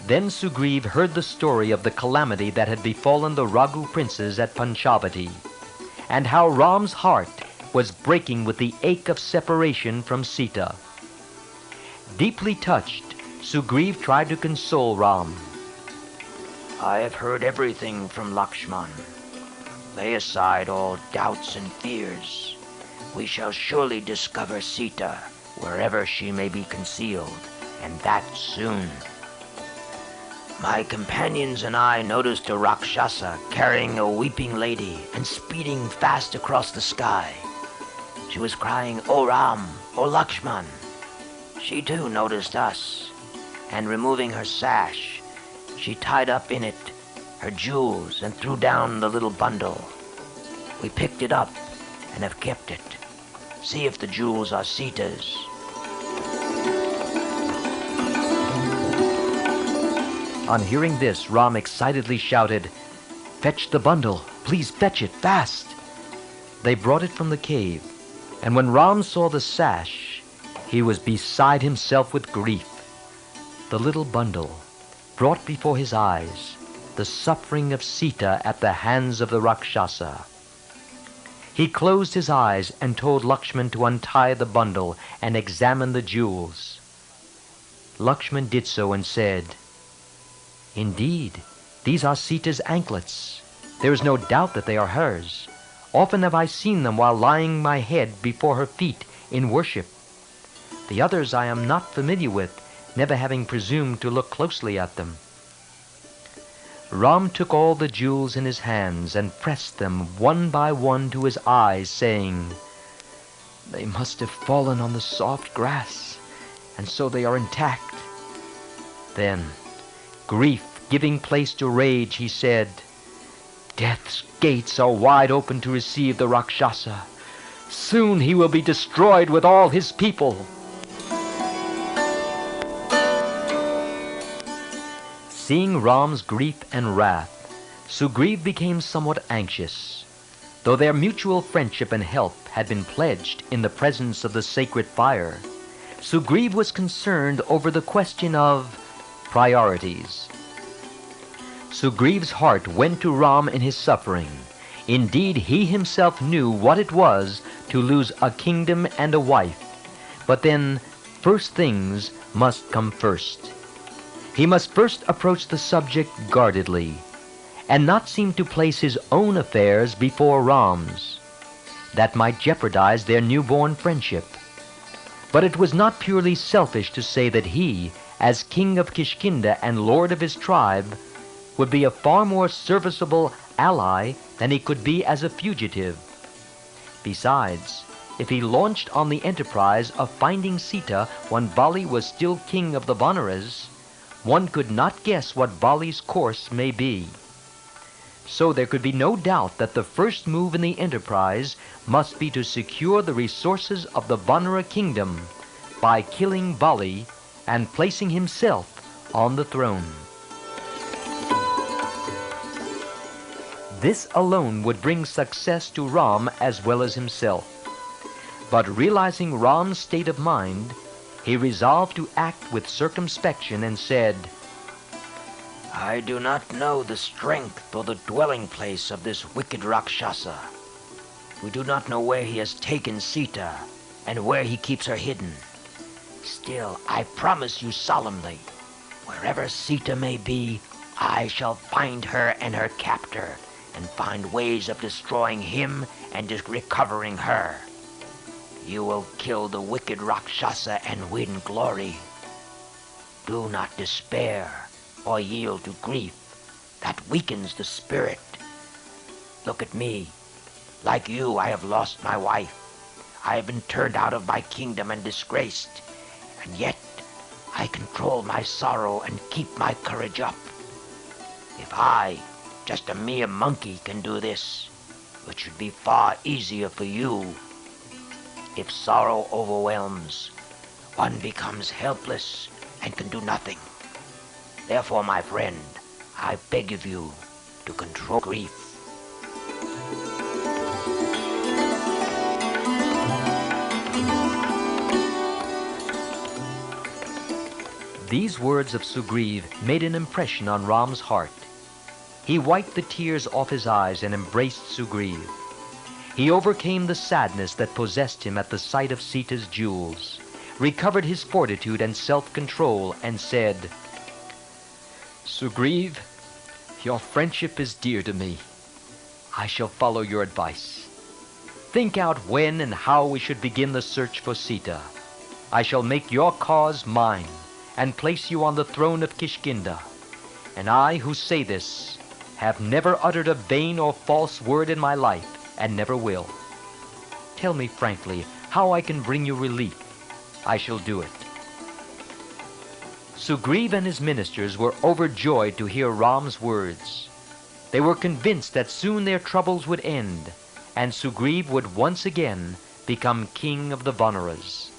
Then Sugriv heard the story of the calamity that had befallen the Raghu princes at Panchavati, and how Ram's heart was breaking with the ache of separation from Sita. Deeply touched, Sugriv tried to console Ram. I have heard everything from Lakshman. Lay aside all doubts and fears. We shall surely discover Sita wherever she may be concealed, and that soon. My companions and I noticed a Rakshasa carrying a weeping lady and speeding fast across the sky. She was crying, "O Ram, O Lakshman." She too noticed us, and removing her sash, she tied up in it her jewels and threw down the little bundle. We picked it up and have kept it. See if the jewels are Sita's. On hearing this, Ram excitedly shouted, "Fetch the bundle! Please fetch it, fast!" They brought it from the cave, and when Ram saw the sash, he was beside himself with grief. The little bundle brought before his eyes the suffering of Sita at the hands of the Rakshasa. He closed his eyes and told Lakshman to untie the bundle and examine the jewels. Lakshman did so and said, "Indeed, these are Sita's anklets. There is no doubt that they are hers. Often have I seen them while lying my head before her feet in worship. The others I am not familiar with, never having presumed to look closely at them." Ram took all the jewels in his hands and pressed them one by one to his eyes, saying, "They must have fallen on the soft grass, and so they are intact." Then, grief giving place to rage, he said, "Death's gates are wide open to receive the Rakshasa. Soon he will be destroyed with all his people." Seeing Ram's grief and wrath, Sugriv became somewhat anxious. Though their mutual friendship and help had been pledged in the presence of the sacred fire, Sugriv was concerned over the question of priorities. Sugriv's heart went to Ram in his suffering. Indeed, he himself knew what it was to lose a kingdom and a wife. But then, first things must come first. He must first approach the subject guardedly, and not seem to place his own affairs before Ram's. That might jeopardize their newborn friendship. But it was not purely selfish to say that he, as king of Kishkinda and lord of his tribe, would be a far more serviceable ally than he could be as a fugitive. Besides, if he launched on the enterprise of finding Sita when Bali was still king of the Vanaras, one could not guess what Bali's course may be. So there could be no doubt that the first move in the enterprise must be to secure the resources of the Vanara kingdom by killing Bali and placing himself on the throne. This alone would bring success to Ram as well as himself. But realizing Ram's state of mind, he resolved to act with circumspection and said, I do not know the strength or the dwelling place of this wicked Rakshasa. We do not know where he has taken Sita and where he keeps her hidden. Still, I promise you solemnly, wherever Sita may be, I shall find her and her captor and find ways of destroying him and recovering her. You will kill the wicked Rakshasa and win glory. Do not despair or yield to grief. That weakens the spirit. Look at me. Like you, I have lost my wife. I have been turned out of my kingdom and disgraced. And yet, I control my sorrow and keep my courage up. If I, just a mere monkey, can do this, it should be far easier for you. If sorrow overwhelms, one becomes helpless and can do nothing. Therefore, my friend, I beg of you to control grief. These words of Sugriv made an impression on Ram's heart. He wiped the tears off his eyes and embraced Sugriv. He overcame the sadness that possessed him at the sight of Sita's jewels, recovered his fortitude and self-control, and said, "Sugriv, your friendship is dear to me. I shall follow your advice. Think out when and how we should begin the search for Sita. I shall make your cause mine and place you on the throne of Kishkinda. And I who say this have never uttered a vain or false word in my life, and never will. Tell me frankly how I can bring you relief. I shall do it." Sugriv and his ministers were overjoyed to hear Ram's words. They were convinced that soon their troubles would end, and Sugriv would once again become king of the Vanaras.